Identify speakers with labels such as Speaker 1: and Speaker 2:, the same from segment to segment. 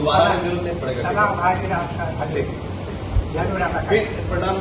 Speaker 1: दोबारा जरूरत नहीं पड़ेगा।
Speaker 2: सलाम भाई रास्ता
Speaker 1: अच्छा
Speaker 2: जरूर आपका
Speaker 1: फिर प्रणाम।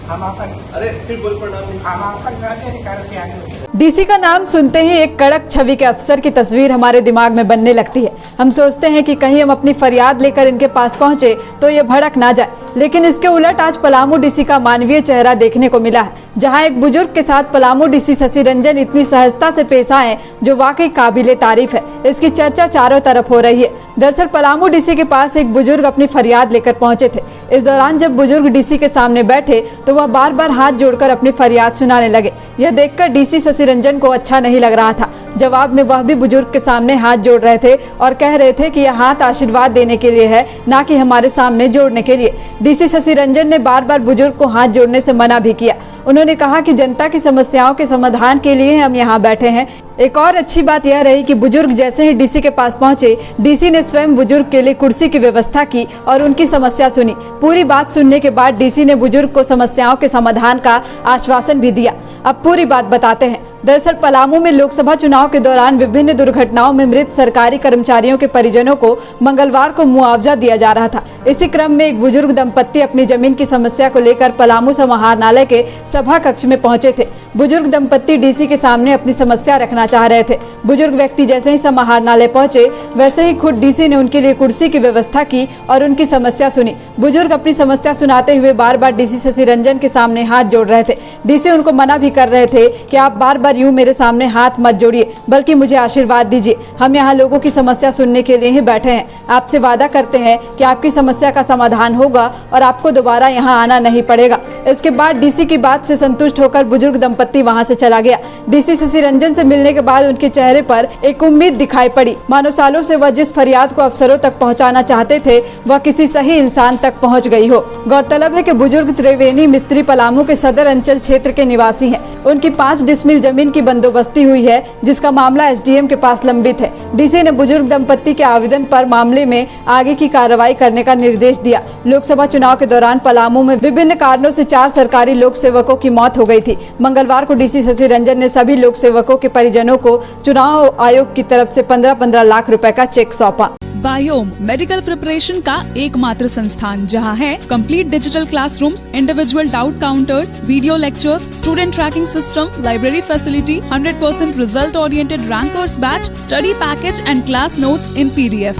Speaker 2: हम अपन
Speaker 1: अरे फिर बोल प्रणाम नहीं।
Speaker 2: हम अपन रहते करके आए।
Speaker 3: डीसी का नाम सुनते ही एक कड़क छवि के अफसर की तस्वीर हमारे दिमाग में बनने लगती है। हम सोचते हैं कि कहीं हम अपनी फरियाद लेकर इनके पास पहुंचे तो ये भड़क ना जाए, लेकिन इसके उलट आज पलामू डीसी का मानवीय चेहरा देखने को मिला है, जहां एक बुजुर्ग के साथ पलामू डीसी शशि रंजन इतनी सहजता से पेश आए जो वाकई काबिले तारीफ है। इसकी चर्चा चारों तरफ हो रही है। दरअसल पलामू डीसी के पास एक बुजुर्ग अपनी फरियाद लेकर पहुंचे थे। इस दौरान जब बुजुर्ग डीसी के सामने बैठे तो वह बार बार हाथ जोड़कर अपनी फरियाद सुनाने लगे। यह देखकर डीसी शशि रंजन को अच्छा नहीं लग रहा था। जवाब में वह भी बुजुर्ग के सामने हाथ जोड़ रहे थे और कह रहे थे कि यह हाथ आशीर्वाद देने के लिए है, ना कि हमारे सामने जोड़ने के लिए। डीसी शशि रंजन ने बार बार बुजुर्ग को हाथ जोड़ने से मना भी किया। उन्होंने कहा कि जनता की समस्याओं के समाधान के लिए हम यहाँ बैठे हैं। एक और अच्छी बात यह रही कि बुजुर्ग जैसे ही डीसी के पास पहुंचे, डीसी ने स्वयं बुजुर्ग के लिए कुर्सी की व्यवस्था की और उनकी समस्या सुनी। पूरी बात सुनने के बाद डीसी ने बुजुर्ग को समस्याओं के समाधान का आश्वासन भी दिया। अब पूरी बात बताते हैं। दरअसल पलामू में लोकसभा चुनाव के दौरान विभिन्न दुर्घटनाओं में मृत सरकारी कर्मचारियों के परिजनों को मंगलवार को मुआवजा दिया जा रहा था। इसी क्रम में एक बुजुर्ग दंपत्ति अपनी जमीन की समस्या को लेकर पलामू समाहरणालय के सभा कक्ष में पहुंचे थे। बुजुर्ग दंपत्ति डीसी के सामने अपनी समस्या रखना चाह रहे थे। बुजुर्ग व्यक्ति जैसे ही समाहरणालय पहुंचे, वैसे ही खुद डीसी ने उनके लिए कुर्सी की व्यवस्था की और उनकी समस्या सुनी। बुजुर्ग अपनी समस्या सुनाते हुए बार बार डीसी शशि रंजन के सामने हाथ जोड़ रहे थे। डीसी उनको मना भी कर रहे थे कि आप बार बार यूं मेरे सामने हाथ मत जोड़िए, बल्कि मुझे आशीर्वाद दीजिए। हम यहाँ लोगों की समस्या सुनने के लिए ही बैठे हैं। आपसे वादा करते हैं कि आपकी समस्या का समाधान होगा और आपको दोबारा यहाँ आना नहीं पड़ेगा। इसके बाद डीसी की बात से संतुष्ट होकर बुजुर्ग दंपत्ति वहाँ से चला गया। डीसी शशि रंजन से मिलने के बाद उनके चेहरे पर एक उम्मीद दिखाई पड़ी, मानो सालों से वह जिस फरियाद को अफसरों तक पहुँचाना चाहते थे वह किसी सही इंसान तक पहुँच गई हो। गौरतलब है कि बुजुर्ग त्रिवेणी मिस्त्री पलामू के सदर अंचल क्षेत्र के निवासी हैं। उनकी 5 डिसमिल जमीन की बंदोबस्ती हुई है, जिसका मामला एसडीएम के पास लंबित है। डीसी ने बुजुर्ग दंपत्ति के आवेदन पर मामले में आगे की कार्रवाई करने का निर्देश दिया। लोकसभा चुनाव के दौरान पलामू में विभिन्न कारणों से 4 सरकारी लोक सेवकों की मौत हो गई थी। मंगलवार को डीसी शशि रंजन ने सभी लोक सेवकों के परिजनों को चुनाव आयोग की तरफ से 15-15 लाख रुपए का चेक सौंपा।
Speaker 4: बायोम मेडिकल प्रिपरेशन का एकमात्र संस्थान, जहां है complete digital classrooms, individual doubt counters, video lectures, student tracking system, library facility, 100% result oriented rankers batch, study package and class notes in PDF।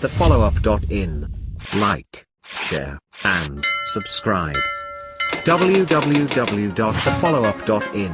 Speaker 5: thefollowup.in. Like, share, and subscribe. www.thefollowup.in